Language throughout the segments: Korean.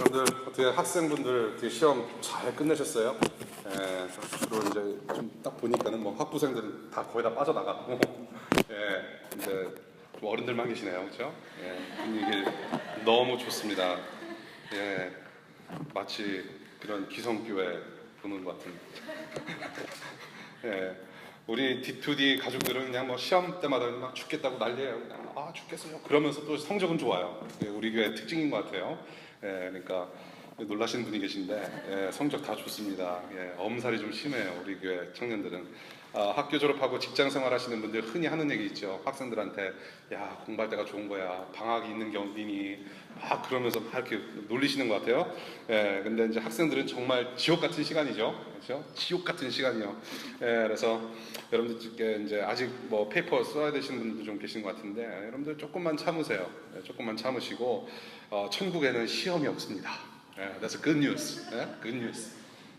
여러분들 어떻게 학생분들 어떻게 시험 잘 끝내셨어요? 예, 주로 이제 좀 딱 보니까는 뭐 학부생들은 다 거의 다 빠져나가고 예, 이제 좀 어른들만 계시네요, 그렇죠? 예, 분위기 너무 좋습니다. 예, 마치 그런 기성교회 보는 것 같은. 예, 우리 D2D 가족들은 그냥 뭐 시험 때마다 막 죽겠다고 난리예요. 그냥 아 죽겠어요. 그러면서 또 성적은 좋아요. 예, 우리 교회 특징인 것 같아요. 예, 그러니까 놀라시는 분이 계신데 예, 성적 다 좋습니다. 예, 엄살이 좀 심해요. 우리 교회 청년들은. 학교 졸업하고 직장 생활하시는 분들 흔히 하는 얘기 있죠. 학생들한테 야 공부할 때가 좋은 거야. 방학이 있는 경우니 막 그러면서 막 이렇게 놀리시는 것 같아요. 예, 근데 이제 학생들은 정말 지옥 같은 시간이죠. 그렇죠? 지옥 같은 시간이요. 예, 그래서 여러분들께 이제 아직 뭐 페이퍼 써야 되시는 분들도 좀 계신 것 같은데 여러분들 조금만 참으세요. 예, 조금만 참으시고 천국에는 시험이 없습니다. 예, that's a good news. 예, good news.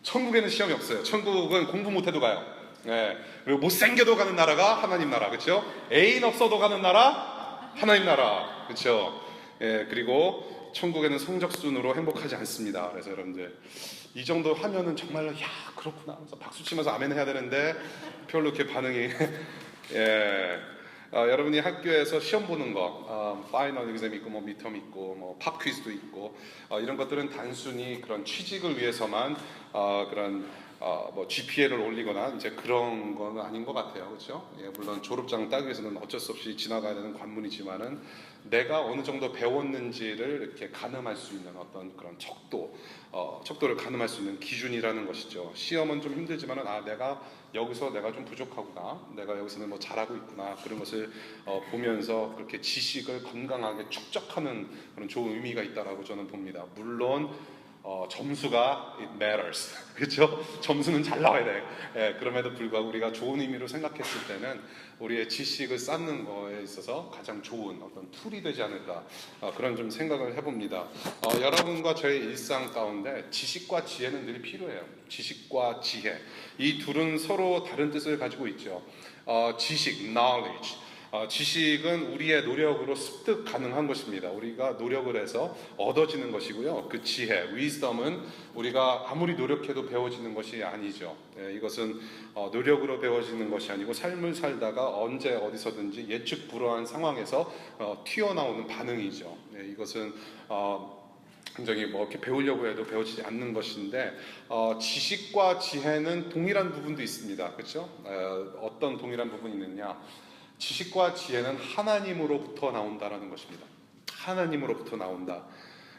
천국에는 시험이 없어요. 천국은 공부 못해도 가요. 예, 그리고 못생겨도 가는 나라가 하나님 나라, 그렇죠? 애인 없어도 가는 나라 하나님 나라, 그렇죠? 예, 그리고 천국에는 성적 순으로 행복하지 않습니다. 그래서 여러분들 이 정도 하면은 정말로 야 그렇구나 하면서 박수 치면서 아멘 해야 되는데 별로 이렇게 반응이 예. 여러분이 학교에서 시험 보는 거, 파이널 exam 있고, 뭐 미텀 있고, 뭐 팝 퀴즈도 있고, 이런 것들은 단순히 그런 취직을 위해서만 그런 뭐 GPA를 올리거나 이제 그런 건 아닌 것 같아요, 그렇죠? 예, 물론 졸업장 따기 위해서는 어쩔 수 없이 지나가야 되는 관문이지만은 내가 어느 정도 배웠는지를 이렇게 가늠할 수 있는 어떤 그런 척도를 가늠할 수 있는 기준이라는 것이죠. 시험은 좀 힘들지만은 내가 여기서 내가 좀 부족하구나, 내가 여기서는 뭐 잘하고 있구나 그런 것을 보면서 그렇게 지식을 건강하게 축적하는 그런 좋은 의미가 있다라고 저는 봅니다. 물론 점수가 it matters, 그렇죠? 점수는 잘 나와야 돼. 예, 그럼에도 불구하고 우리가 좋은 의미로 생각했을 때는 우리의 지식을 쌓는 거에 있어서 가장 좋은 어떤 툴이 되지 않을까 그런 좀 생각을 해봅니다. 여러분과 저의 일상 가운데 지식과 지혜는 늘 필요해요. 지식과 지혜 이 둘은 서로 다른 뜻을 가지고 있죠. 지식, knowledge. 지식은 우리의 노력으로 습득 가능한 것입니다. 우리가 노력을 해서 얻어지는 것이고요. 그 지혜, wisdom은 우리가 아무리 노력해도 배워지는 것이 아니죠. 예, 이것은 노력으로 배워지는 것이 아니고 삶을 살다가 언제 어디서든지 예측 불허한 상황에서 튀어나오는 반응이죠. 예, 이것은 굉장히 뭐 이렇게 배우려고 해도 배워지지 않는 것인데 지식과 지혜는 동일한 부분도 있습니다. 그렇죠? 어떤 동일한 부분이 있느냐? 지식과 지혜는 하나님으로부터 나온다라는 것입니다. 하나님으로부터 나온다.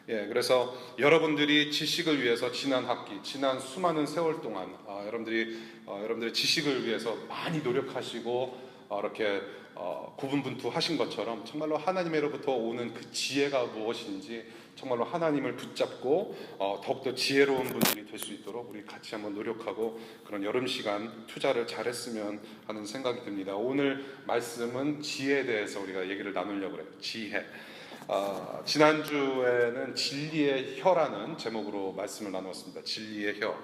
예, 그래서 여러분들이 지식을 위해서 지난 학기, 지난 수많은 세월 동안 여러분들의 지식을 위해서 많이 노력하시고 이렇게 고분분투하신 것처럼 정말로 하나님으로부터 오는 그 지혜가 무엇인지 정말로 하나님을 붙잡고 더욱더 지혜로운 분들이 될 수 있도록 우리 같이 한번 노력하고 그런 여름 시간 투자를 잘했으면 하는 생각이 듭니다. 오늘 말씀은 지혜에 대해서 우리가 얘기를 나누려고 그래요. 지혜. 지난주에는 진리의 혀라는 제목으로 말씀을 나누었습니다. 진리의 혀.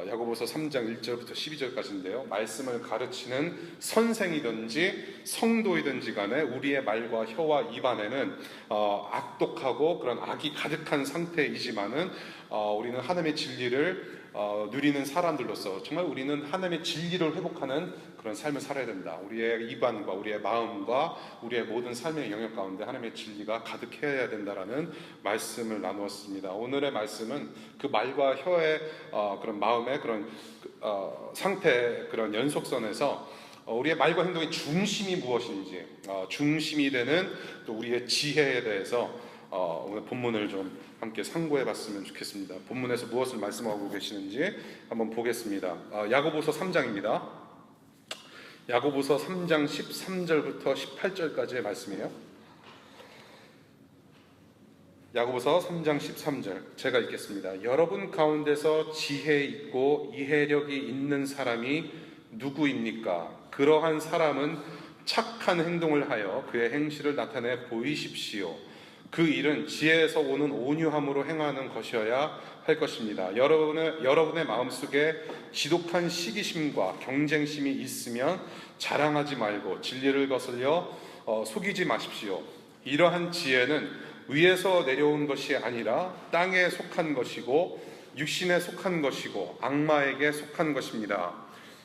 야고보서 3장 1절부터 12절까지인데요. 말씀을 가르치는 선생이든지 성도이든지 간에 우리의 말과 혀와 입안에는 악독하고 그런 악이 가득한 상태이지만은 우리는 하나님의 진리를 누리는 사람들로서 정말 우리는 하나님의 진리를 회복하는 그런 삶을 살아야 된다. 우리의 입안과 우리의 마음과 우리의 모든 삶의 영역 가운데 하나님의 진리가 가득해야 된다라는 말씀을 나누었습니다. 오늘의 말씀은 그 말과 혀의 그런 마음의 그런 상태 그런 연속선에서 우리의 말과 행동의 중심이 무엇인지 중심이 되는 또 우리의 지혜에 대해서 오늘 본문을 좀 함께 상고해 봤으면 좋겠습니다. 본문에서 무엇을 말씀하고 계시는지 한번 보겠습니다. 야고보서 3장입니다. 야고보서 3장 13절부터 18절까지의 말씀이에요. 야고보서 3장 13절 제가 읽겠습니다. 여러분 가운데서 지혜 있고 이해력이 있는 사람이 누구입니까? 그러한 사람은 착한 행동을 하여 그의 행실을 나타내 보이십시오. 그 일은 지혜에서 오는 온유함으로 행하는 것이어야 할 것입니다. 여러분의 마음속에 지독한 시기심과 경쟁심이 있으면 자랑하지 말고 진리를 거슬려 속이지 마십시오. 이러한 지혜는 위에서 내려온 것이 아니라 땅에 속한 것이고 육신에 속한 것이고 악마에게 속한 것입니다.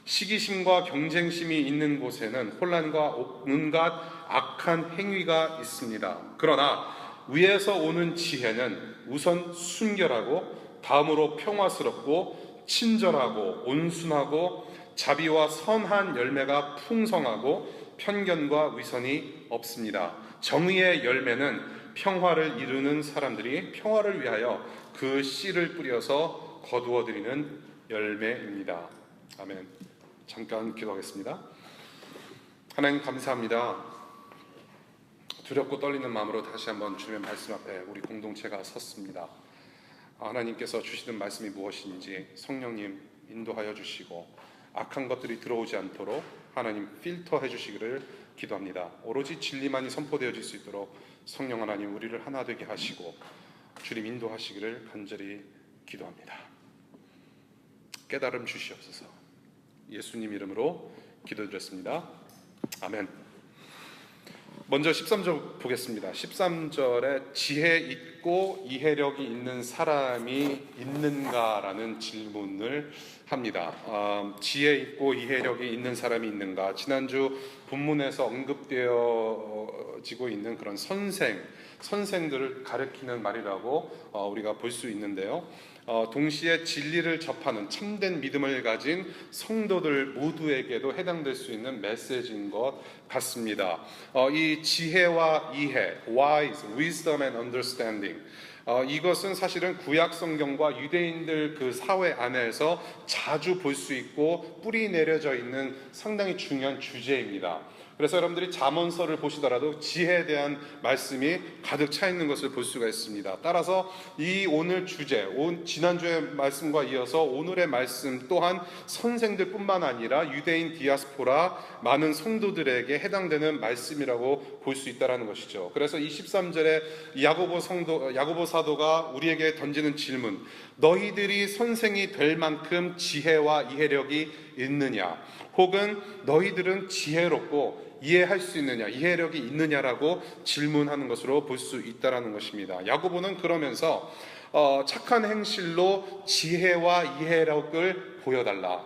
시기심과 경쟁심이 있는 곳에는 혼란과 온갖 악한 행위가 있습니다. 그러나 위에서 오는 지혜는 우선 순결하고 다음으로 평화스럽고 친절하고 온순하고 자비와 선한 열매가 풍성하고 편견과 위선이 없습니다. 정의의 열매는 평화를 이루는 사람들이 평화를 위하여 그 씨를 뿌려서 거두어들이는 열매입니다. 아멘. 잠깐 기도하겠습니다. 하나님 감사합니다. 두렵고 떨리는 마음으로 다시 한번 주님의 말씀 앞에 우리 공동체가 섰습니다. 하나님께서 주시는 말씀이 무엇인지 성령님 인도하여 주시고 악한 것들이 들어오지 않도록 하나님 필터해 주시기를 기도합니다. 오로지 진리만이 선포되어질 수 있도록 성령 하나님 우리를 하나 되게 하시고 주님 인도하시기를 간절히 기도합니다. 깨달음 주시옵소서. 예수님 이름으로 기도드렸습니다. 아멘. 먼저 13절 보겠습니다. 13절에 지혜 있고 이해력이 있는 사람이 있는가라는 질문을 합니다. 지혜 있고 이해력이 있는 사람이 있는가? 지난주 본문에서 언급되어지고 있는 그런 선생들을 가리키는 말이라고 우리가 볼 수 있는데요. 동시에 진리를 접하는 참된 믿음을 가진 성도들 모두에게도 해당될 수 있는 메시지인 것 같습니다. 이 지혜와 이해, wise, wisdom and understanding, 이것은 사실은 구약 성경과 유대인들 그 사회 안에서 자주 볼 수 있고 뿌리 내려져 있는 상당히 중요한 주제입니다. 그래서 여러분들이 잠언서를 보시더라도 지혜에 대한 말씀이 가득 차 있는 것을 볼 수가 있습니다. 따라서 이 오늘 주제, 지난주의 말씀과 이어서 오늘의 말씀 또한 선생들뿐만 아니라 유대인 디아스포라 많은 성도들에게 해당되는 말씀이라고 볼 수 있다는 것이죠. 그래서 이 13절에 야고보 사도가 우리에게 던지는 질문, 너희들이 선생이 될 만큼 지혜와 이해력이 있느냐? 혹은 너희들은 지혜롭고 이해할 수 있느냐, 이해력이 있느냐라고 질문하는 것으로 볼 수 있다는 것입니다. 야고보는 그러면서 착한 행실로 지혜와 이해력을 보여달라,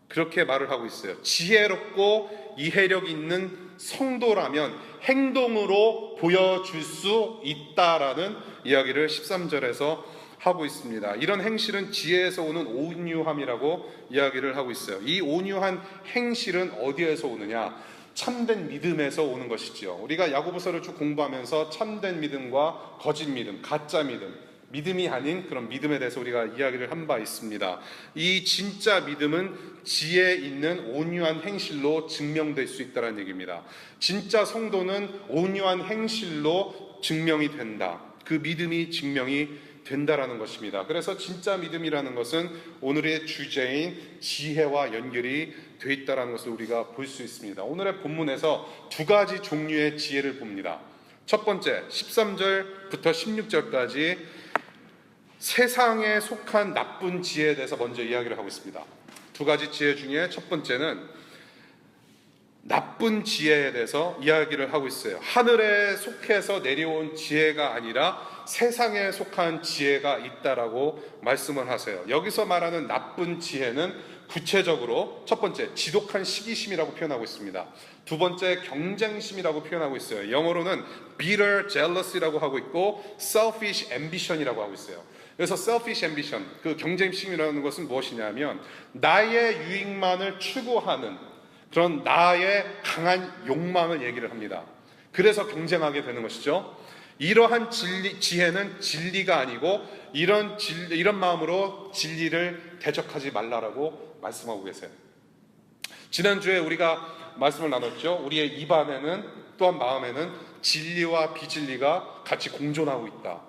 그렇게 말을 하고 있어요. 지혜롭고 이해력 있는 성도라면 행동으로 보여줄 수 있다라는 이야기를 13절에서 하고 있습니다. 이런 행실은 지혜에서 오는 온유함이라고 이야기를 하고 있어요. 이 온유한 행실은 어디에서 오느냐? 참된 믿음에서 오는 것이지요. 우리가 야고보서를 쭉 공부하면서 참된 믿음과 거짓 믿음, 가짜 믿음이 아닌 그런 믿음에 대해서 우리가 이야기를 한 바 있습니다. 이 진짜 믿음은 지혜 있는 온유한 행실로 증명될 수 있다는 얘기입니다. 진짜 성도는 온유한 행실로 증명이 된다. 그 믿음이 증명이 된다라는 것입니다. 그래서 진짜 믿음이라는 것은 오늘의 주제인 지혜와 연결이 돼 있다라는 것을 우리가 볼 수 있습니다. 오늘의 본문에서 두 가지 종류의 지혜를 봅니다. 첫 번째, 13절부터 16절까지 세상에 속한 나쁜 지혜에 대해서 먼저 이야기를 하고 있습니다. 두 가지 지혜 중에 첫 번째는 나쁜 지혜에 대해서 이야기를 하고 있어요. 하늘에 속해서 내려온 지혜가 아니라 세상에 속한 지혜가 있다라고 말씀을 하세요. 여기서 말하는 나쁜 지혜는 구체적으로 첫 번째, 지독한 시기심이라고 표현하고 있습니다. 두 번째, 경쟁심이라고 표현하고 있어요. 영어로는 bitter jealousy라고 하고 있고 selfish ambition이라고 하고 있어요. 그래서 selfish ambition, 그 경쟁심이라는 것은 무엇이냐면 나의 유익만을 추구하는 그런 나의 강한 욕망을 얘기를 합니다. 그래서 경쟁하게 되는 것이죠. 이러한 지혜는 진리가 아니고 이런 마음으로 진리를 대적하지 말라라고 말씀하고 계세요. 지난주에 우리가 말씀을 나눴죠. 우리의 입 안에는 또한 마음에는 진리와 비진리가 같이 공존하고 있다.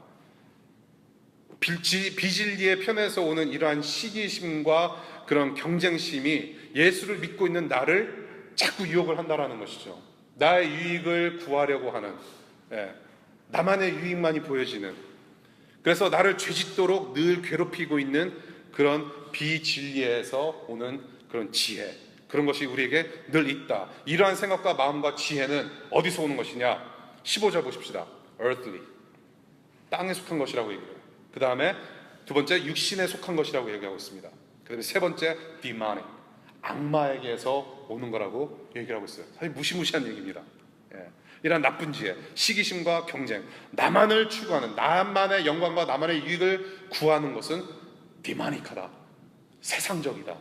비진리의 편에서 오는 이러한 시기심과 그런 경쟁심이 예수를 믿고 있는 나를 자꾸 유혹을 한다라는 것이죠. 나의 유익을 구하려고 하는, 나만의 유익만이 보여지는, 그래서 나를 죄짓도록 늘 괴롭히고 있는 그런 비진리에서 오는 그런 지혜, 그런 것이 우리에게 늘 있다. 이러한 생각과 마음과 지혜는 어디서 오는 것이냐? 15절 보십시다. earthly, 땅에 속한 것이라고 얘기해요. 그 다음에 두 번째 육신에 속한 것이라고 얘기하고 있습니다. 그 다음에 세 번째 demonic, 악마에게서 오는 거라고 얘기를 하고 있어요. 사실 무시무시한 얘기입니다. 예. 이런 나쁜 지혜, 시기심과 경쟁, 나만을 추구하는, 나만의 영광과 나만의 유익을 구하는 것은 디마닉하다, 세상적이다,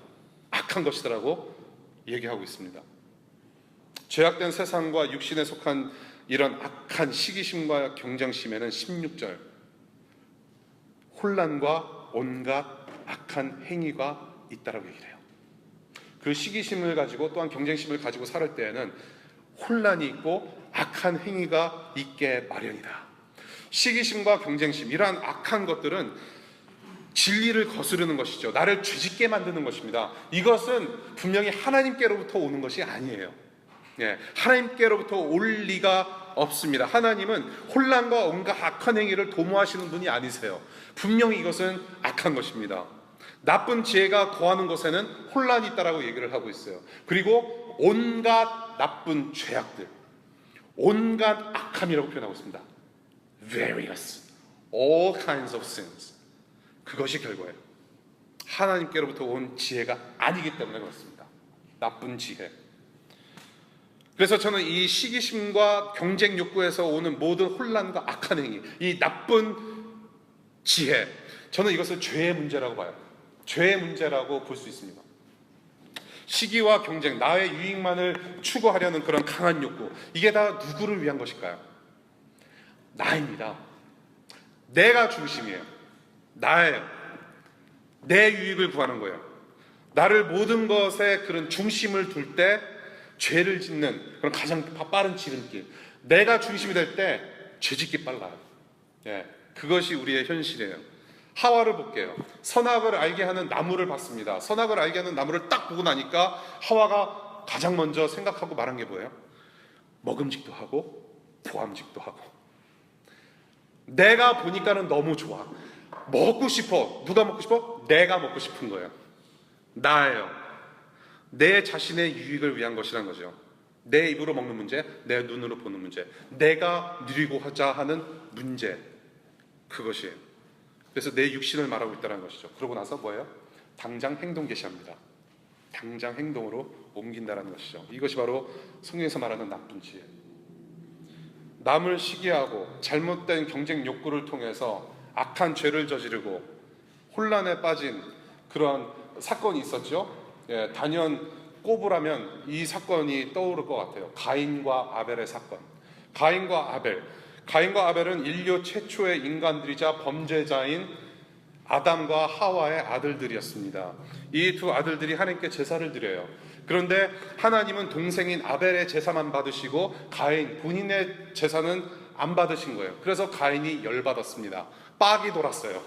악한 것이다라고 얘기하고 있습니다. 죄악된 세상과 육신에 속한 이런 악한 시기심과 경쟁심에는 16절, 혼란과 온갖 악한 행위가 있다라고 얘기를 해요. 그 시기심을 가지고 또한 경쟁심을 가지고 살 때에는 혼란이 있고 악한 행위가 있게 마련이다. 시기심과 경쟁심, 이러한 악한 것들은 진리를 거스르는 것이죠. 나를 죄짓게 만드는 것입니다. 이것은 분명히 하나님께로부터 오는 것이 아니에요. 예, 하나님께로부터 올 리가 없습니다. 하나님은 혼란과 온갖 악한 행위를 도모하시는 분이 아니세요. 분명히 이것은 악한 것입니다. 나쁜 지혜가 거하는 곳에는 혼란이 있다라고 얘기를 하고 있어요. 그리고 온갖 나쁜 죄악들, 온갖 악함이라고 표현하고 있습니다. Various, all kinds of sins. 그것이 결과예요. 하나님께로부터 온 지혜가 아니기 때문에 그렇습니다. 나쁜 지혜. 그래서 저는 이 시기심과 경쟁 욕구에서 오는 모든 혼란과 악한 행위, 이 나쁜 지혜, 저는 이것을 죄의 문제라고 봐요. 죄의 문제라고 볼 수 있습니다. 시기와 경쟁, 나의 유익만을 추구하려는 그런 강한 욕구, 이게 다 누구를 위한 것일까요? 나입니다. 내가 중심이에요. 나예요. 내 유익을 구하는 거예요. 나를 모든 것에 그런 중심을 둘 때 죄를 짓는 그런 가장 빠른 지름길, 내가 중심이 될 때 죄짓기 빨라요. 예, 그것이 우리의 현실이에요. 하와를 볼게요. 선악을 알게 하는 나무를 봤습니다. 선악을 알게 하는 나무를 딱 보고 나니까 하와가 가장 먼저 생각하고 말한 게 뭐예요? 먹음직도 하고 보암직도 하고. 내가 보니까는 너무 좋아. 먹고 싶어. 누가 먹고 싶어? 내가 먹고 싶은 거예요. 나예요. 내 자신의 유익을 위한 것이란 거죠. 내 입으로 먹는 문제, 내 눈으로 보는 문제, 내가 누리고자 하는 문제, 그것이에요. 그래서 내 육신을 말하고 있다는 것이죠. 그러고 나서 뭐예요? 당장 행동 개시합니다. 당장 행동으로 옮긴다는 것이죠. 이것이 바로 성경에서 말하는 나쁜 지혜. 남을 시기하고 잘못된 경쟁 욕구를 통해서 악한 죄를 저지르고 혼란에 빠진 그런 사건이 있었죠. 예, 단연 꼽으라면 이 사건이 떠오를 것 같아요. 가인과 아벨의 사건. 가인과 아벨은 인류 최초의 인간들이자 범죄자인 아담과 하와의 아들들이었습니다. 이 두 아들들이 하나님께 제사를 드려요. 그런데 하나님은 동생인 아벨의 제사만 받으시고 가인 본인의 제사는 안 받으신 거예요. 그래서 가인이 열받았습니다. 빡이 돌았어요.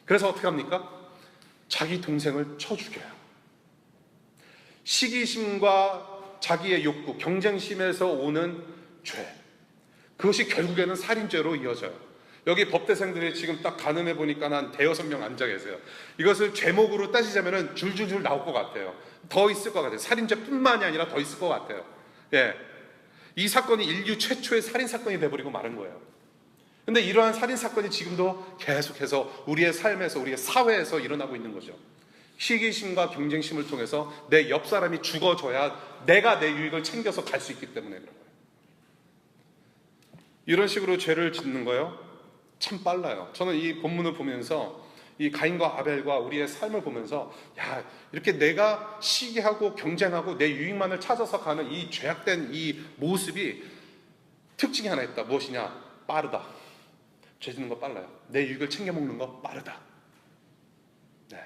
그래서 어떻게 합니까? 자기 동생을 쳐 죽여요. 시기심과 자기의 욕구, 경쟁심에서 오는 죄, 그것이 결국에는 살인죄로 이어져요. 여기 법대생들이 지금 딱 가늠해 보니까 한 대여섯 명 앉아 계세요. 이것을 죄목으로 따지자면 줄줄줄 나올 것 같아요. 더 있을 것 같아요. 살인죄뿐만이 아니라 더 있을 것 같아요. 예, 이 사건이 인류 최초의 살인사건이 돼버리고 마는 거예요. 근데 이러한 살인사건이 지금도 계속해서 우리의 삶에서, 우리의 사회에서 일어나고 있는 거죠. 시기심과 경쟁심을 통해서 내 옆 사람이 죽어줘야 내가 내 유익을 챙겨서 갈 수 있기 때문에 그런 거예요. 이런 식으로 죄를 짓는 거요, 참 빨라요. 저는 이 본문을 보면서 이 가인과 아벨과 우리의 삶을 보면서, 야, 이렇게 내가 시기하고 경쟁하고 내 유익만을 찾아서 가는 이 죄악된 이 모습이 특징이 하나 있다. 무엇이냐? 빠르다. 죄 짓는 거 빨라요. 내 유익을 챙겨 먹는 거 빠르다. 네.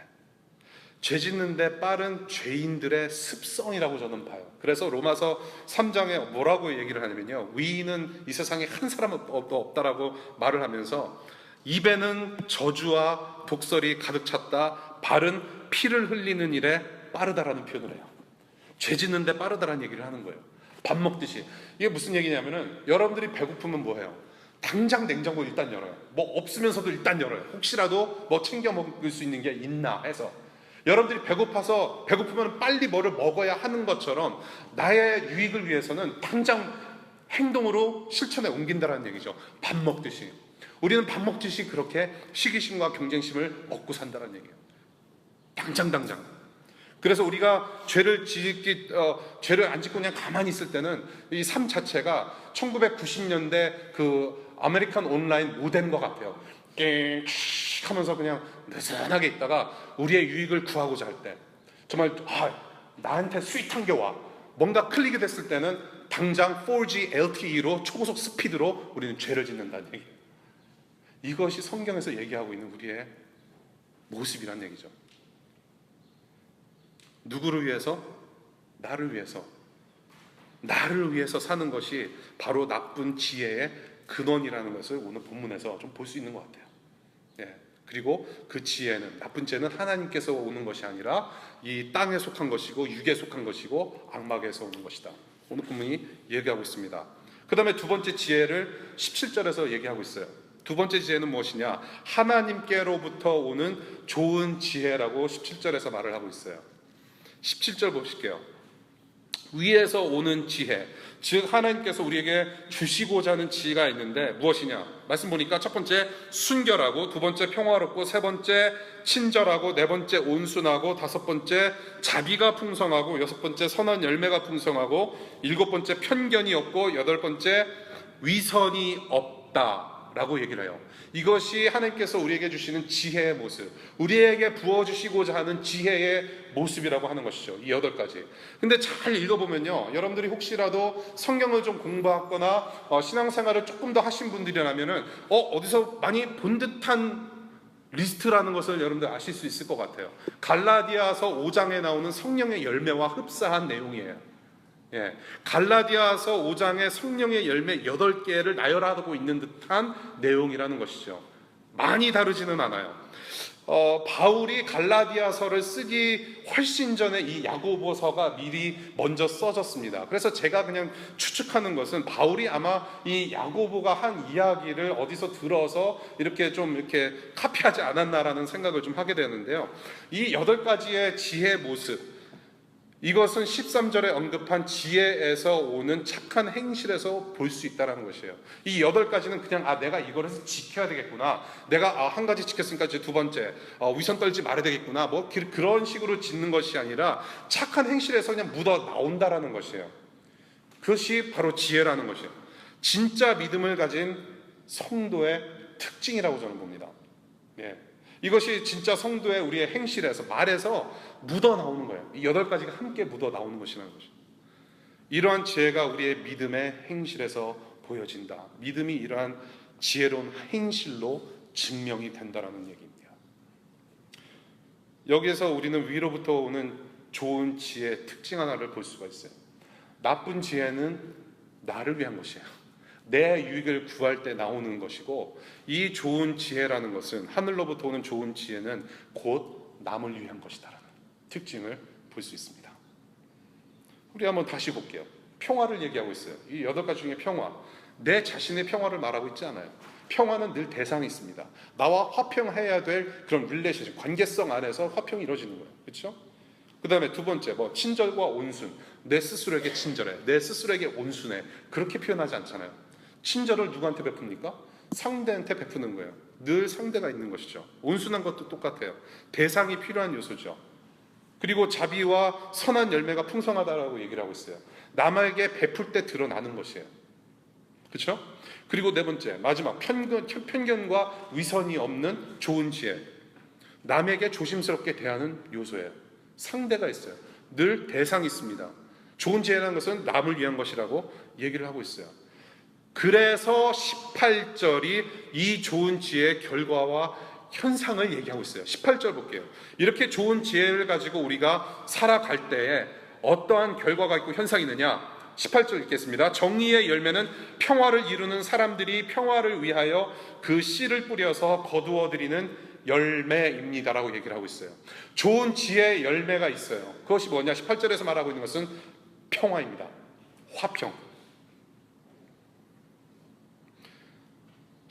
죄 짓는데 빠른 죄인들의 습성이라고 저는 봐요. 그래서 로마서 3장에 뭐라고 얘기를 하냐면요, 위인은 이 세상에 한 사람도 없다라고 말을 하면서 입에는 저주와 독설이 가득 찼다, 발은 피를 흘리는 일에 빠르다라는 표현을 해요. 죄 짓는데 빠르다라는 얘기를 하는 거예요. 밥 먹듯이. 이게 무슨 얘기냐면은, 여러분들이 배고프면 뭐해요? 당장 냉장고 일단 열어요. 뭐 없으면서도 일단 열어요. 혹시라도 뭐 챙겨 먹을 수 있는 게 있나 해서. 여러분들이 배고프면 빨리 뭐를 먹어야 하는 것처럼 나의 유익을 위해서는 당장 행동으로 실천에 옮긴다라는 얘기죠. 밥 먹듯이. 우리는 밥 먹듯이 그렇게 시기심과 경쟁심을 얻고 산다는 얘기예요. 당장. 그래서 우리가 죄를 안 짓고 그냥 가만히 있을 때는 이 삶 자체가 1990년대 그 아메리칸 온라인 모델인 것 같아요. 깽 하면서 그냥 느슨하게 있다가 우리의 유익을 구하고자 할 때, 정말 나한테 스윗한 게 와, 뭔가 클릭이 됐을 때는 당장 4G LTE로 초고속 스피드로 우리는 죄를 짓는다는 얘기예요. 이것이 성경에서 얘기하고 있는 우리의 모습이란 얘기죠. 누구를 위해서? 나를 위해서. 나를 위해서 사는 것이 바로 나쁜 지혜의 근원이라는 것을 오늘 본문에서 좀 볼 수 있는 것 같아요. 예. 그리고 그 지혜는, 나쁜 지혜는 하나님께서 오는 것이 아니라 이 땅에 속한 것이고 육에 속한 것이고 악마에서 오는 것이다. 오늘 본문이 얘기하고 있습니다. 그 다음에 두 번째 지혜를 17절에서 얘기하고 있어요. 두 번째 지혜는 무엇이냐? 하나님께로부터 오는 좋은 지혜라고 17절에서 말을 하고 있어요. 17절 보실게요. 위에서 오는 지혜, 즉 하나님께서 우리에게 주시고자 하는 지혜가 있는데 무엇이냐? 말씀 보니까 첫 번째 순결하고, 두 번째 평화롭고, 세 번째 친절하고, 네 번째 온순하고, 다섯 번째 자비가 풍성하고, 여섯 번째 선한 열매가 풍성하고, 일곱 번째 편견이 없고, 여덟 번째 위선이 없다 라고 얘기를 해요. 이것이 하나님께서 우리에게 주시는 지혜의 모습, 우리에게 부어주시고자 하는 지혜의 모습이라고 하는 것이죠. 이 8가지. 근데 잘 읽어보면요, 여러분들이 혹시라도 성경을 좀 공부하거나 신앙생활을 조금 더 하신 분들이라면은 어디서 많이 본 듯한 리스트라는 것을 여러분들 아실 수 있을 것 같아요. 갈라디아서 5장에 나오는 성령의 열매와 흡사한 내용이에요. 예, 갈라디아서 5장의 성령의 열매 8개를 나열하고 있는 듯한 내용이라는 것이죠. 많이 다르지는 않아요. 바울이 갈라디아서를 쓰기 훨씬 전에 이 야고보서가 미리 먼저 써졌습니다. 그래서 제가 그냥 추측하는 것은 바울이 아마 이 야고보가 한 이야기를 어디서 들어서 이렇게 카피하지 않았나라는 생각을 좀 하게 되는데요. 이 8가지의 지혜의 모습, 이것은 13절에 언급한 지혜에서 오는 착한 행실에서 볼 수 있다는 것이에요. 이 8가지는 그냥 내가 이걸 해서 지켜야 되겠구나, 내가 한 가지 지켰으니까 이제 두 번째 위선 떨지 말아야 되겠구나, 뭐 그런 식으로 짓는 것이 아니라 착한 행실에서 그냥 묻어 나온다라는 것이에요. 그것이 바로 지혜라는 것이에요. 진짜 믿음을 가진 성도의 특징이라고 저는 봅니다. 예. 이것이 진짜 성도의 우리의 행실에서, 말에서 묻어 나오는 거예요. 이 8가지가 함께 묻어 나오는 것이라는 것이죠. 이러한 지혜가 우리의 믿음의 행실에서 보여진다. 믿음이 이러한 지혜로운 행실로 증명이 된다라는 얘기입니다. 여기에서 우리는 위로부터 오는 좋은 지혜의 특징 하나를 볼 수가 있어요. 나쁜 지혜는 나를 위한 것이에요. 내 유익을 구할 때 나오는 것이고, 이 좋은 지혜라는 것은, 하늘로부터 오는 좋은 지혜는 곧 남을 위한 것이다라는 특징을 볼 수 있습니다. 우리 한번 다시 볼게요. 평화를 얘기하고 있어요. 이 8가지 중에 평화, 내 자신의 평화를 말하고 있지 않아요. 평화는 늘 대상이 있습니다. 나와 화평해야 될 그런 릴레이션십, 관계성 안에서 화평이 이루어지는 거예요. 그렇죠? 그 다음에 두 번째, 친절과 온순. 내 스스로에게 친절해, 내 스스로에게 온순해, 그렇게 표현하지 않잖아요. 친절을 누구한테 베풉니까? 상대한테 베푸는 거예요. 늘 상대가 있는 것이죠. 온순한 것도 똑같아요. 대상이 필요한 요소죠. 그리고 자비와 선한 열매가 풍성하다라고 얘기를 하고 있어요. 남에게 베풀 때 드러나는 것이에요. 그렇죠? 그리고 네 번째, 마지막, 편견과 위선이 없는 좋은 지혜. 남에게 조심스럽게 대하는 요소예요. 상대가 있어요. 늘 대상이 있습니다. 좋은 지혜라는 것은 남을 위한 것이라고 얘기를 하고 있어요. 그래서 18절이 이 좋은 지혜의 결과와 현상을 얘기하고 있어요. 18절 볼게요. 이렇게 좋은 지혜를 가지고 우리가 살아갈 때에 어떠한 결과가 있고 현상이 있느냐? 18절 읽겠습니다. 정의의 열매는 평화를 이루는 사람들이 평화를 위하여 그 씨를 뿌려서 거두어들이는 열매입니다라고 얘기를 하고 있어요. 좋은 지혜의 열매가 있어요. 그것이 뭐냐? 18절에서 말하고 있는 것은 평화입니다. 화평.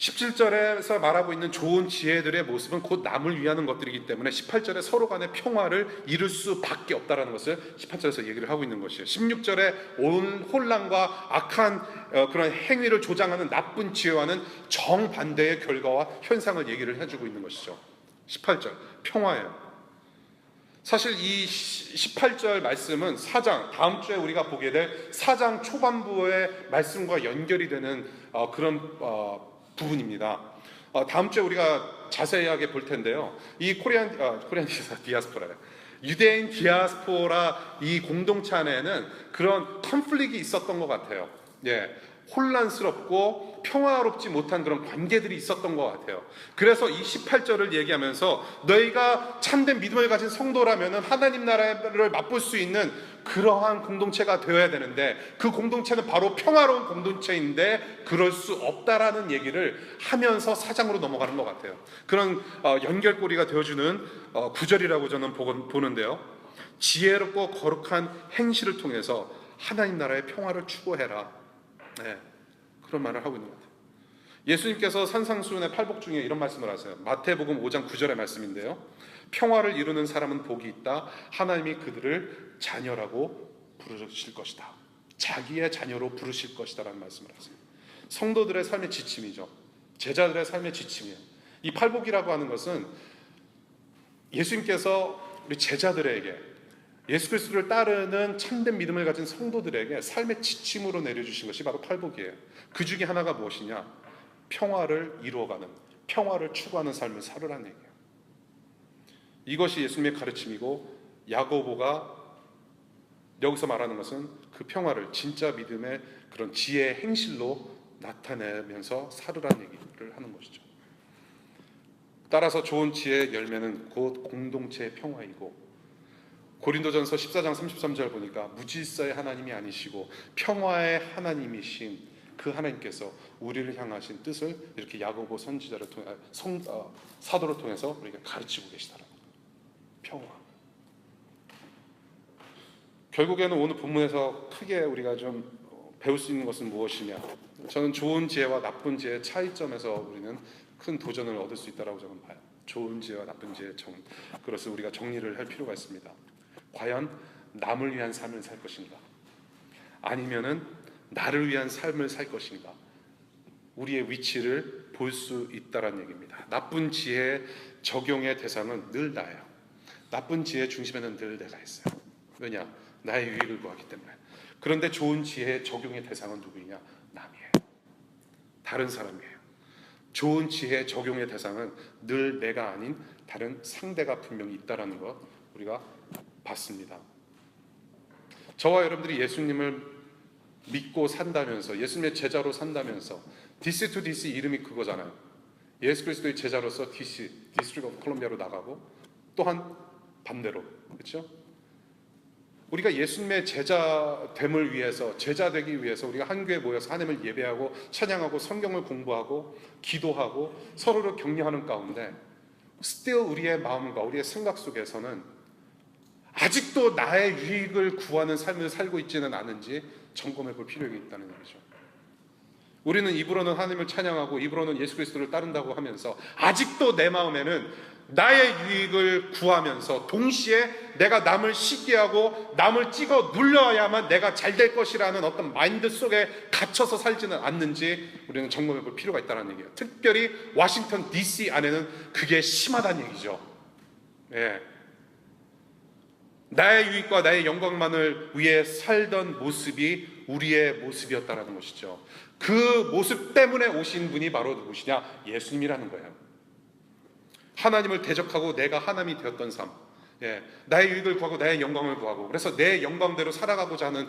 17절에서 말하고 있는 좋은 지혜들의 모습은 곧 남을 위하는 것들이기 때문에 18절에 서로 간의 평화를 이룰 수밖에 없다는 것을 18절에서 얘기를 하고 있는 것이에요. 16절에 온 혼란과 악한 그런 행위를 조장하는 나쁜 지혜와는 정반대의 결과와 현상을 얘기를 해주고 있는 것이죠. 18절 평화예요. 사실 이 18절 말씀은 4장, 다음 주에 우리가 보게 될 4장 초반부의 말씀과 연결이 되는 그런 부분입니다. 다음 주에 우리가 자세하게 볼 텐데요. 이 코리안 디아스포라, 유대인 디아스포라 이 공동체 안에는 그런 컨플릭이 있었던 것 같아요. 예, 혼란스럽고 평화롭지 못한 그런 관계들이 있었던 것 같아요. 그래서 이 18절을 얘기하면서 너희가 참된 믿음을 가진 성도라면 하나님 나라를 맛볼 수 있는 그러한 공동체가 되어야 되는데 그 공동체는 바로 평화로운 공동체인데 그럴 수 없다라는 얘기를 하면서 4장으로 넘어가는 것 같아요. 그런 연결고리가 되어주는 구절이라고 저는 보는데요. 지혜롭고 거룩한 행실을 통해서 하나님 나라의 평화를 추구해라. 네, 그런 말을 하고 있는 것 같아요. 예수님께서 산상수훈의 팔복 중에 이런 말씀을 하세요. 마태복음 5장 9절의 말씀인데요. 평화를 이루는 사람은 복이 있다. 하나님이 그들을 자녀라고 부르실 것이다. 자기의 자녀로 부르실 것이다 라는 말씀을 하세요. 성도들의 삶의 지침이죠. 제자들의 삶의 지침이에요. 이 팔복이라고 하는 것은 예수님께서 우리 제자들에게, 예수 그리스도를 따르는 참된 믿음을 가진 성도들에게 삶의 지침으로 내려주신 것이 바로 팔복이에요. 그 중에 하나가 무엇이냐? 평화를 이루어가는, 평화를 추구하는 삶을 살으라는 얘기예요. 이것이 예수님의 가르침이고, 야고보가 여기서 말하는 것은 그 평화를 진짜 믿음의 그런 지혜의 행실로 나타내면서 살으라는 얘기를 하는 것이죠. 따라서 좋은 지혜의 열매는 곧 공동체의 평화이고, 고린도전서 14장 33절 보니까 무질서의 하나님이 아니시고 평화의 하나님이신 그 하나님께서 우리를 향하신 뜻을 이렇게 야고보 선지자를 통해 사도를 통해서 우리가 가르치고 계시다는 거예요. 평화. 결국에는 오늘 본문에서 크게 우리가 좀 배울 수 있는 것은 무엇이냐? 저는 좋은 지혜와 나쁜 지혜의 차이점에서 우리는 큰 도전을 얻을 수 있다고 저는 봐요. 좋은 지혜와 나쁜 지혜의 그것을 우리가 정리를 할 필요가 있습니다. 과연 남을 위한 삶을 살 것인가? 아니면은 나를 위한 삶을 살 것인가? 우리의 위치를 볼 수 있다는 얘기입니다. 나쁜 지혜의 적용의 대상은 늘 나예요. 나쁜 지혜의 중심에는 늘 내가 있어요. 왜냐? 나의 유익을 구하기 때문에. 그런데 좋은 지혜의 적용의 대상은 누구이냐? 남이에요. 다른 사람이에요. 좋은 지혜의 적용의 대상은 늘 내가 아닌 다른 상대가 분명히 있다는 것 우리가 봤습니다. 저와 여러분들이 예수님을 믿고 산다면서, 예수님의 제자로 산다면서, DC to DC 이름이 그거잖아요. 예수 그리스도의 제자로서 DC, 디스트릭 오브 콜롬비아로 나가고, 또한 반대로, 그렇죠? 우리가 예수님의 제자됨을 위해서, 제자 되기 위해서 우리가 한 교회에 모여서 하나님을 예배하고 찬양하고 성경을 공부하고 기도하고 서로를 격려하는 가운데 still 우리의 마음과 우리의 생각 속에서는 아직도 나의 유익을 구하는 삶을 살고 있지는 않은지 점검해 볼 필요가 있다는 거죠. 우리는 입으로는 하나님을 찬양하고 입으로는 예수 그리스도를 따른다고 하면서 아직도 내 마음에는 나의 유익을 구하면서 동시에 내가 남을 시기하고 남을 찍어 눌러야만 내가 잘 될 것이라는 어떤 마인드 속에 갇혀서 살지는 않는지 우리는 점검해 볼 필요가 있다는 얘기예요. 특별히 워싱턴 DC 안에는 그게 심하다는 얘기죠. 예. 나의 유익과 나의 영광만을 위해 살던 모습이 우리의 모습이었다는 것이죠. 그 모습 때문에 오신 분이 바로 누구시냐? 예수님이라는 거예요. 하나님을 대적하고 내가 하나님이 되었던 삶, 나의 유익을 구하고 나의 영광을 구하고, 그래서 내 영광대로 살아가고자 하는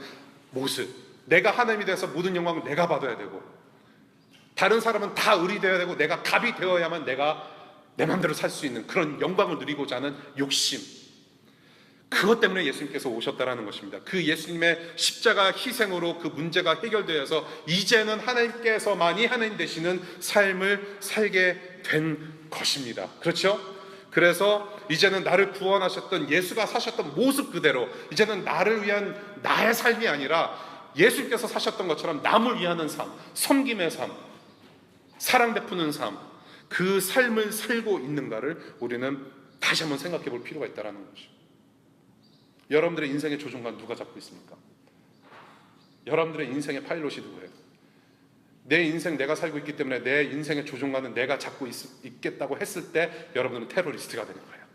모습, 내가 하나님이 되어서 모든 영광을 내가 받아야 되고, 다른 사람은 다 을이 되어야 되고 내가 갑이 되어야만 내가 내 마음대로 살 수 있는 그런 영광을 누리고자 하는 욕심, 그것 때문에 예수님께서 오셨다라는 것입니다. 그 예수님의 십자가 희생으로 그 문제가 해결되어서 이제는 하나님께서만이 하나님 되시는 삶을 살게 된 것입니다. 그렇죠? 그래서 이제는 나를 구원하셨던 예수가 사셨던 모습 그대로 이제는 나를 위한 나의 삶이 아니라 예수님께서 사셨던 것처럼 남을 위하는 삶, 섬김의 삶, 사랑 베푸는 삶, 그 삶을 살고 있는가를 우리는 다시 한번 생각해 볼 필요가 있다는 거죠. 여러분들의 인생의 조종관 누가 잡고 있습니까? 여러분들의 인생의 파일럿이 누구예요? 내 인생 내가 살고 있기 때문에 내 인생의 조종관은 내가 잡고 있겠다고 했을 때 여러분들은 테러리스트가 되는 거예요.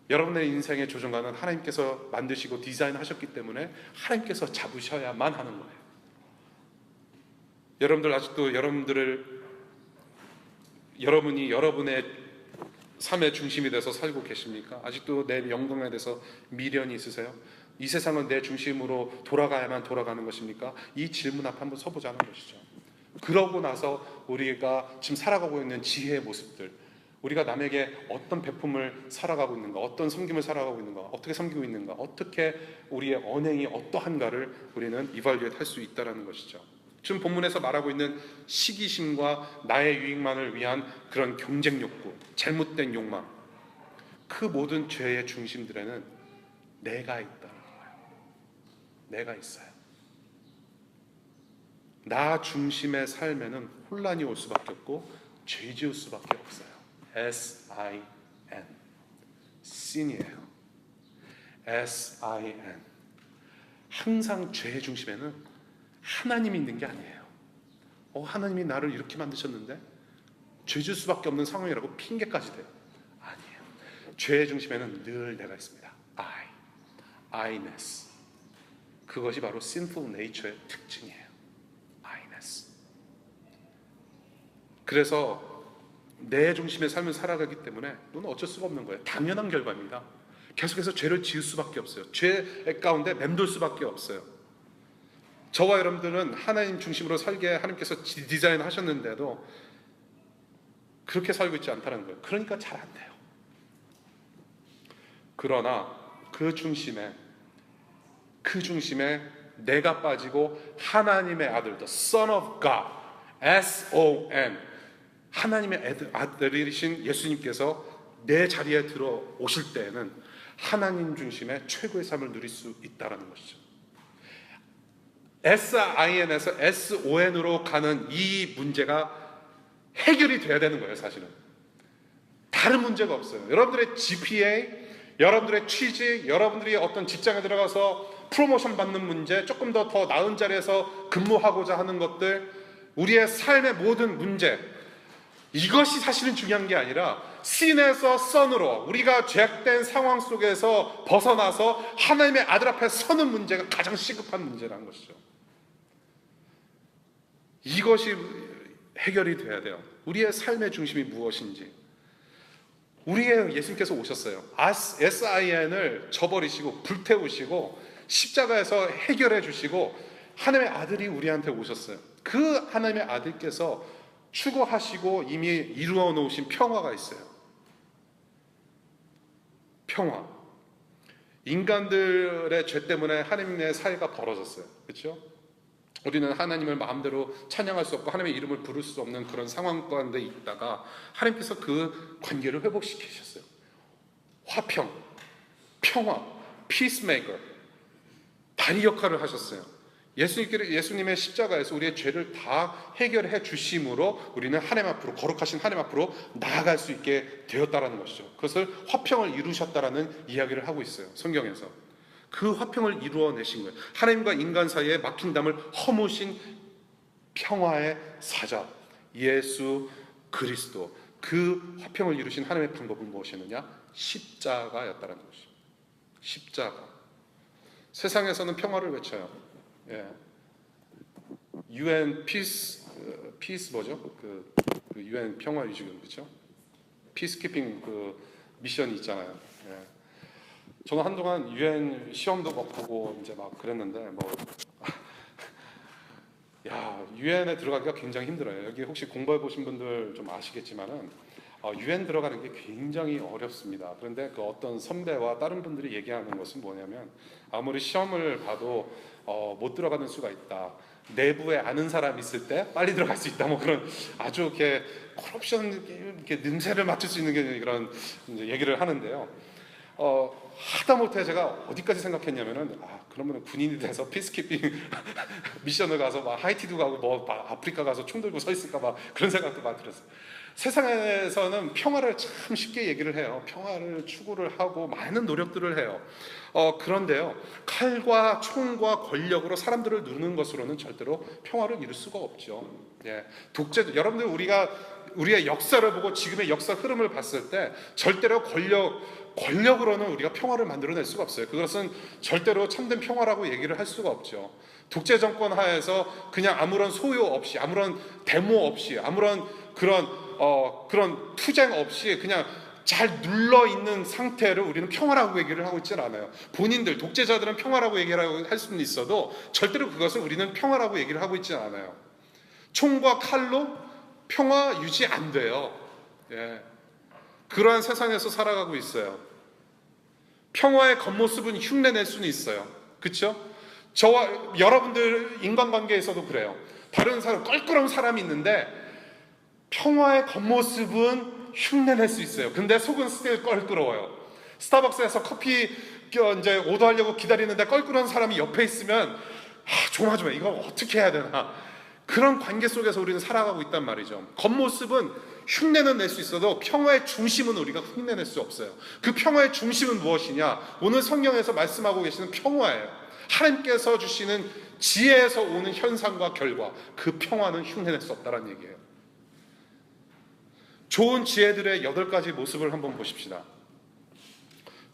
여러분의 인생의 조종관은 하나님께서 만드시고 디자인하셨기 때문에 하나님께서 잡으셔야만 하는 거예요. 여러분들 아직도 여러분이 여러분의 삶의 중심이 돼서 살고 계십니까? 아직도 내 영광에 대해서 미련이 있으세요? 이 세상은 내 중심으로 돌아가야만 돌아가는 것입니까? 이 질문 앞에 한번 서보자는 것이죠. 그러고 나서 우리가 지금 살아가고 있는 지혜의 모습들, 우리가 남에게 어떤 베품을 살아가고 있는가, 어떤 섬김을 살아가고 있는가, 어떻게 섬기고 있는가, 어떻게 우리의 언행이 어떠한가를 우리는 이발리에이트 할 수 있다는 것이죠. 지금 본문에서 말하고 있는 시기심과 나의 유익만을 위한 그런 경쟁 욕구, 잘못된 욕망, 그 모든 죄의 중심들에는 내가 있다는 거예요. 내가 있어요. 나 중심의 삶에는 혼란이 올 수밖에 없고 죄 지을 수밖에 없어요. S-I-N, sin이에요. S-I-N. 항상 죄의 중심에는 하나님이 있는 게 아니에요. 하나님이 나를 이렇게 만드셨는데 죄질 수밖에 없는 상황이라고 핑계까지 대요. 아니에요. 죄의 중심에는 늘 내가 있습니다. I-ness. 그것이 바로 sinful nature의 특징이에요. I-ness. 그래서 내 중심의 삶을 살아가기 때문에 너는 어쩔 수가 없는 거예요. 당연한 결과입니다. 계속해서 죄를 지을 수밖에 없어요. 죄 가운데 맴돌 수밖에 없어요. 저와 여러분들은 하나님 중심으로 살게 하나님께서 디자인하셨는데도 그렇게 살고 있지 않다는 거예요. 그러니까 잘 안 돼요. 그러나 그 중심에 내가 빠지고 하나님의 아들, the Son of God, S-O-N, 하나님의 아들이신 예수님께서 내 자리에 들어오실 때에는 하나님 중심의 최고의 삶을 누릴 수 있다는 것이죠. S-I-N에서 S-O-N으로 가는 이 문제가 해결이 돼야 되는 거예요. 사실은 다른 문제가 없어요. 여러분들의 GPA, 여러분들의 취직, 여러분들이 어떤 직장에 들어가서 프로모션 받는 문제, 조금 더 나은 자리에서 근무하고자 하는 것들, 우리의 삶의 모든 문제, 이것이 사실은 중요한 게 아니라 신에서 선으로 우리가 죄악된 상황 속에서 벗어나서 하나님의 아들 앞에 서는 문제가 가장 시급한 문제라는 것이죠. 이것이 해결이 돼야 돼요. 우리의 삶의 중심이 무엇인지. 우리의 예수님께서 오셨어요. S-I-N을 저버리시고 불태우시고 십자가에서 해결해 주시고 하나님의 아들이 우리한테 오셨어요. 그 하나님의 아들께서 추구하시고 이미 이루어 놓으신 평화가 있어요. 평화. 인간들의 죄 때문에 하나님의 사이가 벌어졌어요. 그렇죠? 우리는 하나님을 마음대로 찬양할 수 없고 하나님의 이름을 부를 수 없는 그런 상황 가운데 있다가 하나님께서 그 관계를 회복시키셨어요. 화평, 평화, 피스메이커, 다리 역할을 하셨어요. 예수님의 십자가에서 우리의 죄를 다 해결해 주심으로 우리는 하나님 앞으로, 거룩하신 하나님 앞으로 나아갈 수 있게 되었다라는 것이죠. 그것을 화평을 이루셨다라는 이야기를 하고 있어요. 성경에서. 그 화평을 이루어내신 거예요. 하나님과 인간 사이에 막힌 담을 허무신 평화의 사자 예수 그리스도, 그 화평을 이루신 하나님의 방법은 무엇이었느냐? 십자가였다는 것이죠. 십자가. 세상에서는 평화를 외쳐요. UN peace 뭐죠? 그 UN 평화 유지군, 그렇죠? 피스키핑 그 미션이 있잖아요. 저는 한동안 UN 시험도 보고 이제 막 그랬는데 UN에 들어가기가 굉장히 힘들어요. 여기 혹시 공부해 보신 분들 좀 아시겠지만은 UN 들어가는 게 굉장히 어렵습니다. 그런데 그 어떤 선배와 다른 분들이 얘기하는 것은 뭐냐면 아무리 시험을 봐도 못 들어가는 수가 있다. 내부에 아는 사람 있을 때 빨리 들어갈 수 있다. 뭐 그런 아주 이렇게 콜옵션 이렇게 능세를 맞출 수 있는 게 그런 이제 얘기를 하는데요. 하다못해 제가 어디까지 생각했냐면은 그러면 군인이 돼서 피스키핑 미션을 가서 막 하이티도 가고 뭐 아프리카 가서 총 들고 서 있을까 막 그런 생각도 많이 들었어요. 세상에서는 평화를 참 쉽게 얘기를 해요. 평화를 추구를 하고 많은 노력들을 해요. 그런데요, 칼과 총과 권력으로 사람들을 누르는 것으로는 절대로 평화를 이룰 수가 없죠. 예, 독재, 여러분들 우리의 역사를 보고 지금의 역사 흐름을 봤을 때 절대로 권력으로는 우리가 평화를 만들어낼 수가 없어요. 그것은 절대로 참된 평화라고 얘기를 할 수가 없죠. 독재 정권 하에서 그냥 아무런 소요 없이, 아무런 데모 없이, 아무런 그런 투쟁 없이 그냥 잘 눌러 있는 상태를 우리는 평화라고 얘기를 하고 있지는 않아요. 본인들 독재자들은 평화라고 얘기를 할 수는 있어도 절대로 그것을 우리는 평화라고 얘기를 하고 있지는 않아요. 총과 칼로 평화 유지 안 돼요. 예. 그러한 세상에서 살아가고 있어요. 평화의 겉모습은 흉내낼 수는 있어요. 그렇죠? 저와 여러분들 인간관계에서도 그래요. 다른 사람, 껄끄러운 사람이 있는데 평화의 겉모습은 흉내낼 수 있어요. 근데 속은 스틸 껄끄러워요. 스타벅스에서 커피 이제 오더하려고 기다리는데 껄끄러운 사람이 옆에 있으면 조마조마 이거 어떻게 해야 되나, 그런 관계 속에서 우리는 살아가고 있단 말이죠. 겉모습은 흉내는 낼 수 있어도 평화의 중심은 우리가 흉내낼 수 없어요. 그 평화의 중심은 무엇이냐? 오늘 성경에서 말씀하고 계시는 평화예요. 하나님께서 주시는 지혜에서 오는 현상과 결과, 그 평화는 흉내낼 수 없다는 얘기예요. 좋은 지혜들의 8가지 모습을 한번 보십시다.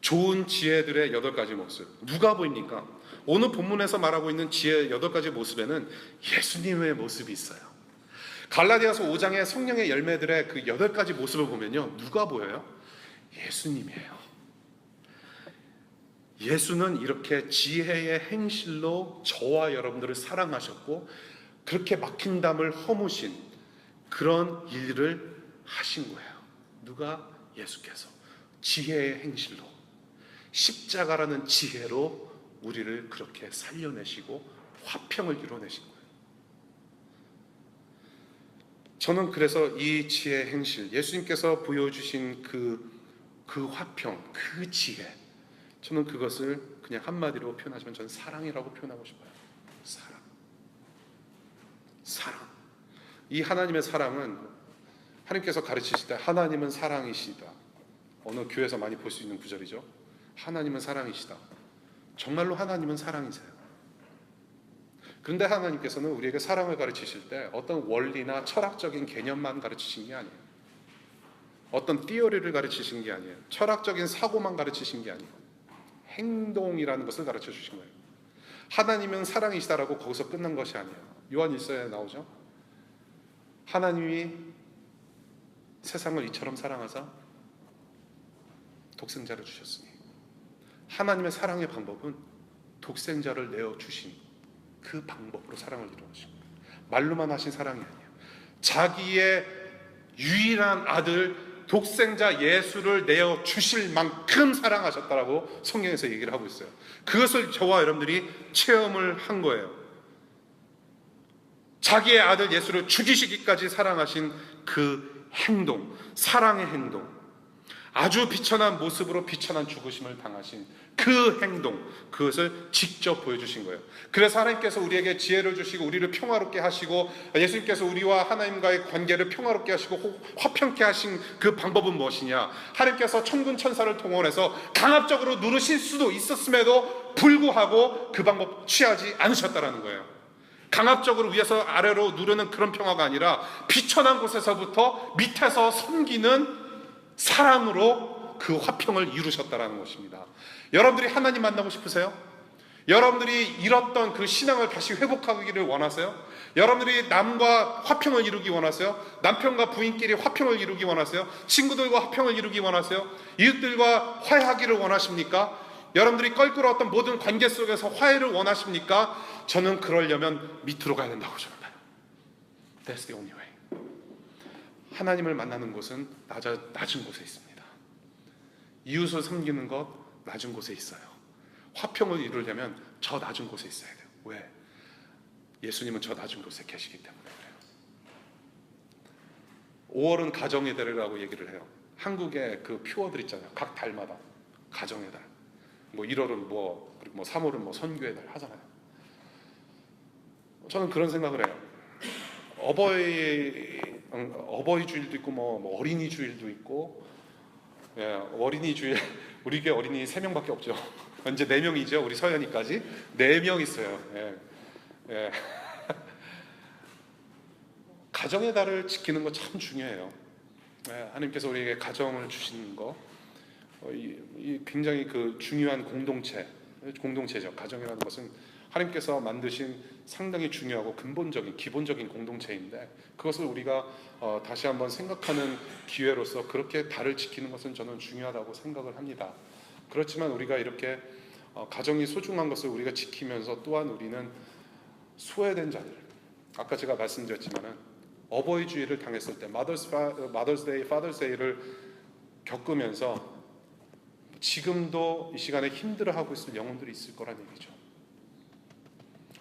좋은 지혜들의 8가지 모습. 누가 보입니까? 오늘 본문에서 말하고 있는 지혜의 8가지 모습에는 예수님의 모습이 있어요. 갈라디아서 5장의 성령의 열매들의 그 8가지 모습을 보면요, 누가 보여요? 예수님이에요. 예수는 이렇게 지혜의 행실로 저와 여러분들을 사랑하셨고 그렇게 막힌 담을 허무신 그런 일을 하신 거예요. 누가? 예수께서 지혜의 행실로, 십자가라는 지혜로 우리를 그렇게 살려내시고 화평을 이뤄내신 거예요. 저는 그래서 이 지혜의 행실, 예수님께서 보여주신 그 화평, 그 지혜, 저는 그것을 그냥 한마디로 표현하자면 저는 사랑이라고 표현하고 싶어요. 사랑. 이 하나님의 사랑은 하나님께서 가르치실 때 하나님은 사랑이시다. 어느 교회에서 많이 볼 수 있는 구절이죠. 하나님은 사랑이시다. 정말로 하나님은 사랑이세요. 그런데 하나님께서는 우리에게 사랑을 가르치실 때 어떤 원리나 철학적인 개념만 가르치신 게 아니에요. 어떤 티어리를 가르치신 게 아니에요. 철학적인 사고만 가르치신 게 아니에요. 행동이라는 것을 가르쳐 주신 거예요. 하나님은 사랑이시다라고 거기서 끝난 것이 아니에요. 요한 1서에 나오죠. 하나님이 세상을 이처럼 사랑하사 독생자를 주셨으니, 하나님의 사랑의 방법은 독생자를 내어주신 그 방법으로 사랑을 이루어진 거예요. 말로만 하신 사랑이 아니에요. 자기의 유일한 아들 독생자 예수를 내어주실 만큼 사랑하셨다라고 성경에서 얘기를 하고 있어요. 그것을 저와 여러분들이 체험을 한 거예요. 자기의 아들 예수를 죽이시기까지 사랑하신 그 행동, 사랑의 행동, 아주 비천한 모습으로 비천한 죽으심을 당하신 그 행동, 그것을 직접 보여주신 거예요. 그래서 하나님께서 우리에게 지혜를 주시고 우리를 평화롭게 하시고 예수님께서 우리와 하나님과의 관계를 평화롭게 하시고 화평케 하신 그 방법은 무엇이냐? 하나님께서 천군 천사를 동원해서 강압적으로 누르실 수도 있었음에도 불구하고 그 방법 취하지 않으셨다라는 거예요. 강압적으로 위에서 아래로 누르는 그런 평화가 아니라 비천한 곳에서부터 밑에서 섬기는 사랑으로 그 화평을 이루셨다라는 것입니다. 여러분들이 하나님 만나고 싶으세요? 여러분들이 잃었던 그 신앙을 다시 회복하기를 원하세요? 여러분들이 남과 화평을 이루기 원하세요? 남편과 부인끼리 화평을 이루기 원하세요? 친구들과 화평을 이루기 원하세요? 이웃들과 화해하기를 원하십니까? 여러분들이 껄끄러웠던 모든 관계 속에서 화해를 원하십니까? 저는 그러려면 밑으로 가야 된다고 저는 봐요. That's the only way. 하나님을 만나는 곳은 낮은 곳에 있습니다. 이웃을 섬기는 것 낮은 곳에 있어요. 화평을 이루려면 저 낮은 곳에 있어야 돼요. 왜? 예수님은 저 낮은 곳에 계시기 때문에 그래요. 5월은 가정의 달이라고 얘기를 해요. 한국에 그 표어들 있잖아요. 각 달마다 가정의 달. 뭐 1월은 뭐 그리고 뭐 3월은 뭐 선교의 달 하잖아요. 저는 그런 생각을 해요. 어버이 주일도 있고 뭐 어린이 주일도 있고, 예, 어린이 주일 우리 교회 어린이 3명밖에 없죠. 이제 4명이죠. 우리 서연이까지 4명 있어요. 예, 예. 가정의 달을 지키는 거 참 중요해요. 예, 하나님께서 우리에게 가정을 주시는 거, 이 굉장히 그 중요한 공동체죠. 가정이라는 것은 하나님께서 만드신 상당히 중요하고 근본적인 기본적인 공동체인데, 그것을 우리가 다시 한번 생각하는 기회로서 그렇게 달을 지키는 것은 저는 중요하다고 생각을 합니다. 그렇지만 우리가 이렇게 가정이 소중한 것을 우리가 지키면서 또한 우리는 소외된 자들, 아까 제가 말씀드렸지만은 어버이 주일을 당했을 때 Mother's Day, Father's Day를 겪으면서 지금도 이 시간에 힘들어하고 있을 영혼들이 있을 거란 얘기죠.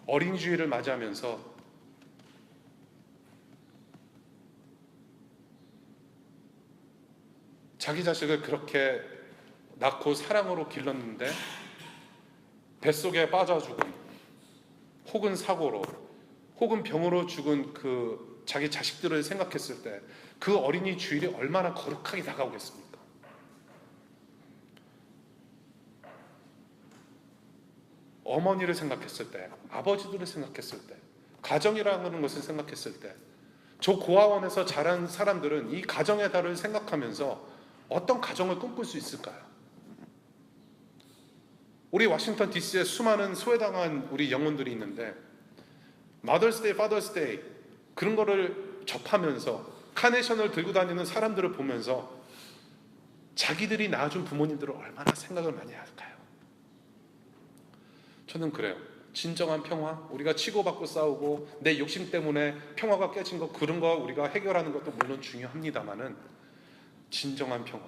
어린 주일을 맞이하면서 자기 자식을 그렇게 낳고 사랑으로 길렀는데 뱃속에 빠져 죽은, 혹은 사고로, 혹은 병으로 죽은 그 자기 자식들을 생각했을 때 그 어린이 주일이 얼마나 거룩하게 다가오겠습니까? 어머니를 생각했을 때, 아버지들을 생각했을 때, 가정이라는 것을 생각했을 때, 저 고아원에서 자란 사람들은 이 가정의 달을 생각하면서 어떤 가정을 꿈꿀 수 있을까요? 우리 워싱턴 DC에 수많은 소외당한 우리 영혼들이 있는데 Mother's Day, Father's Day 그런 거를 접하면서 카네이션을 들고 다니는 사람들을 보면서 자기들이 낳아준 부모님들을 얼마나 생각을 많이 할까요? 저는 그래요. 진정한 평화, 우리가 치고받고 싸우고 내 욕심 때문에 평화가 깨진 거, 그런 거 우리가 해결하는 것도 물론 중요합니다만은 진정한 평화,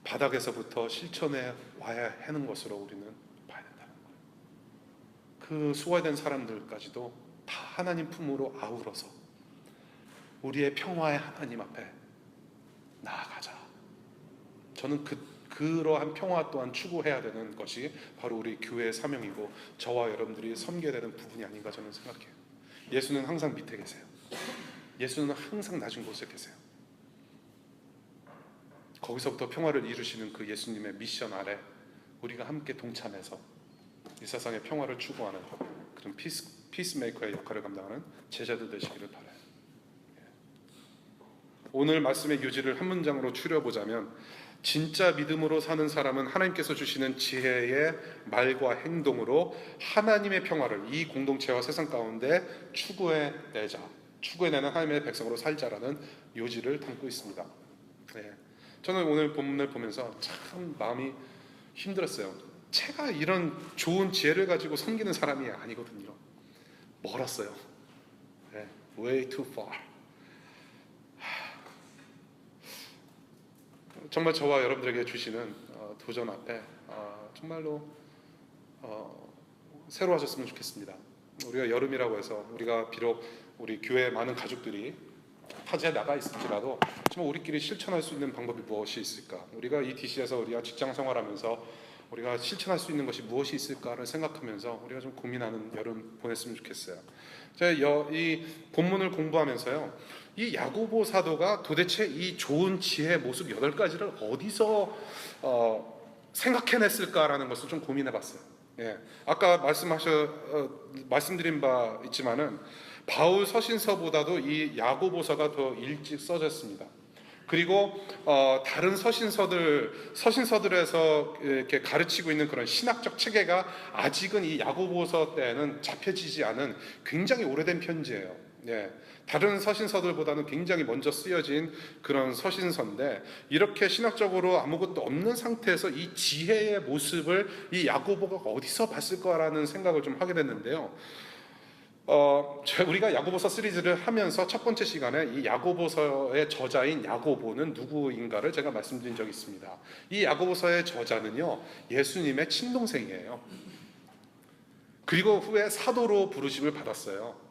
바닥에서부터 실천해 와야 하는 것으로 우리는 봐야 된다는 거예요. 그 소외된 사람들까지도 다 하나님 품으로 아우러서 우리의 평화의 하나님 앞에 나아가자. 저는 그러한 평화 또한 추구해야 되는 것이 바로 우리 교회의 사명이고 저와 여러분들이 섬겨야 되는 부분이 아닌가 저는 생각해요. 예수는 항상 밑에 계세요. 예수는 항상 낮은 곳에 계세요. 거기서부터 평화를 이루시는 그 예수님의 미션 아래 우리가 함께 동참해서 이 세상의 평화를 추구하는 그런 피스메이커의 역할을 감당하는 제자들 되시기를 바라요. 오늘 말씀의 요지를 한 문장으로 추려보자면, 진짜 믿음으로 사는 사람은 하나님께서 주시는 지혜의 말과 행동으로 하나님의 평화를 이 공동체와 세상 가운데 추구해내는 하나님의 백성으로 살자라는 요지를 담고 있습니다. 네. 저는 오늘 본문을 보면서 참 마음이 힘들었어요. 제가 이런 좋은 지혜를 가지고 섬기는 사람이 아니거든요. 멀었어요. 네. Way too far. 정말 저와 여러분들에게 주시는 도전 앞에 정말로 새로워졌으면 좋겠습니다. 우리가 여름이라고 해서 우리가 비록 우리 교회 많은 가족들이 타지에 나가 있을지라도 정말 우리끼리 실천할 수 있는 방법이 무엇이 있을까? 우리가 이 DC에서 우리가 직장 생활하면서 우리가 실천할 수 있는 것이 무엇이 있을까를 생각하면서 우리가 좀 고민하는 여름 보냈으면 좋겠어요. 제가 이 본문을 공부하면서요, 이 야고보 사도가 도대체 이 좋은 지혜의 모습 8가지를 어디서 생각해냈을까라는 것을 좀 고민해봤어요. 예, 아까 말씀드린 바 있지만은 바울 서신서보다도 이 야고보서가 더 일찍 써졌습니다. 그리고 다른 서신서들에서 이렇게 가르치고 있는 그런 신학적 체계가 아직은 이 야고보서 때는 잡혀지지 않은 굉장히 오래된 편지예요. 예, 다른 서신서들보다는 굉장히 먼저 쓰여진 그런 서신서인데, 이렇게 신학적으로 아무것도 없는 상태에서 이 지혜의 모습을 이 야고보가 어디서 봤을까라는 생각을 좀 하게 됐는데요. 우리가 야고보서 시리즈를 하면서 첫 번째 시간에 이 야고보서의 저자인 야고보는 누구인가를 제가 말씀드린 적이 있습니다. 이 야고보서의 저자는요, 예수님의 친동생이에요. 그리고 후에 사도로 부르심을 받았어요.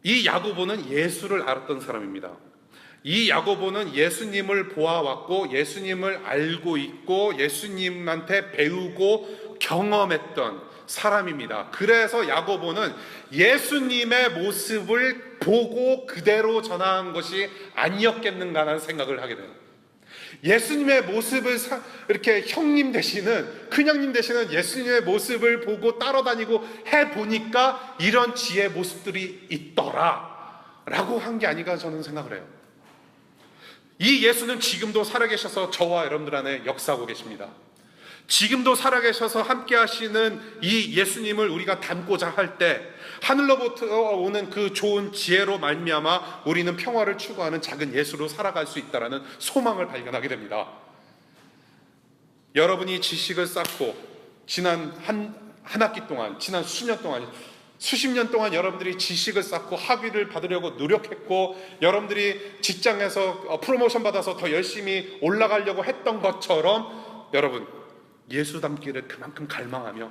이 야고보는 예수를 알았던 사람입니다. 이 야고보는 예수님을 보아왔고 예수님을 알고 있고 예수님한테 배우고 경험했던 사람입니다. 그래서 야고보는 예수님의 모습을 보고 그대로 전한 것이 아니었겠는가라는 생각을 하게 돼요. 예수님의 모습을 이렇게 형님 되시는, 큰형님 되시는 예수님의 모습을 보고 따라다니고 해보니까 이런 지혜의 모습들이 있더라 라고 한 게 아닌가 저는 생각을 해요. 이 예수는 지금도 살아계셔서 저와 여러분들 안에 역사하고 계십니다. 지금도 살아계셔서 함께 하시는 이 예수님을 우리가 닮고자 할 때 하늘로부터 오는 그 좋은 지혜로 말미암아 우리는 평화를 추구하는 작은 예수로 살아갈 수 있다는 소망을 발견하게 됩니다. 여러분이 지식을 쌓고 지난 한 학기 동안, 지난 수년 동안, 수십 년 동안 여러분들이 지식을 쌓고 학위를 받으려고 노력했고 여러분들이 직장에서 프로모션 받아서 더 열심히 올라가려고 했던 것처럼 여러분 예수 닮기를 그만큼 갈망하며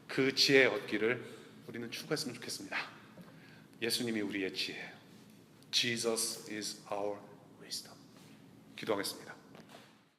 그 지혜 얻기를 우리는 추구했으면 좋겠습니다. 예수님이 우리의 지혜예요. Jesus is our wisdom. 기도하겠습니다.